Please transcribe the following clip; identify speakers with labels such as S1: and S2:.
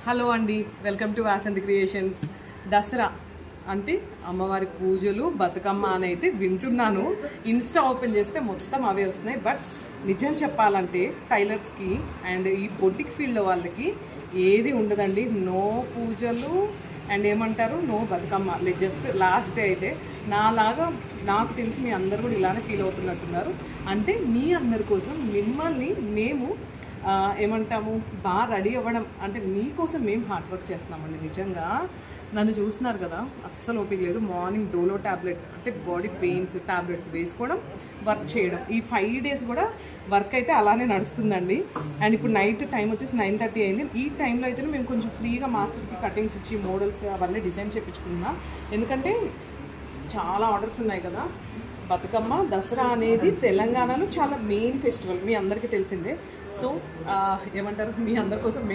S1: Hello అండి, welcome to Vasanthi creations. Dasara అంటే అమ్మవారి పూజలు, బతుకమ్మ అని అయితే వింటున్నాను. ఇన్స్టా ఓపెన్ చేస్తే మొత్తం అవే వస్తున్నాయి. బట్ నిజం చెప్పాలంటే టైలర్స్కి అండ్ ఈ బొటిక్ ఫీల్డ్ వాళ్ళకి ఏది ఉండదండి. నో పూజలు అండ్ ఏమంటారు, no Bathukamma. Just last day అయితే నాలాగా నాకు తెలిసి మీ అందరు కూడా ఇలానే ఫీల్ అవుతున్నట్టున్నారు. అంటే మీ అందరి కోసం మిమ్మల్ని మేము ఏమంటాము, బాగా రెడీ అవ్వడం అంటే మీకోసం మేము హార్డ్ వర్క్ చేస్తున్నామండి. నిజంగా నన్ను చూస్తున్నారు కదా, అస్సలు ఓపిక లేదు. మార్నింగ్ డోలో ట్యాబ్లెట్ అంటే బాడీ పెయిన్స్ ట్యాబ్లెట్స్ వేసుకోవడం, వర్క్ చేయడం, ఈ 5 days కూడా వర్క్ అయితే అలానే నడుస్తుందండి. అండ్ ఇప్పుడు నైట్ టైం వచ్చేసి 9:30 అయింది. ఈ టైంలో అయితే మేము కొంచెం ఫ్రీగా మాస్టర్కి కటింగ్స్ ఇచ్చి మోడల్స్ అవన్నీ డిజైన్ చేయించుకున్నా. ఎందుకంటే చాలా ఆర్డర్స్ ఉన్నాయి కదా. బతుకమ్మ దసరా అనేది తెలంగాణలో చాలా మెయిన్ ఫెస్టివల్, మీ అందరికీ తెలిసిందే. సో ఏమంటారు, మీ అందరి కోసం మేము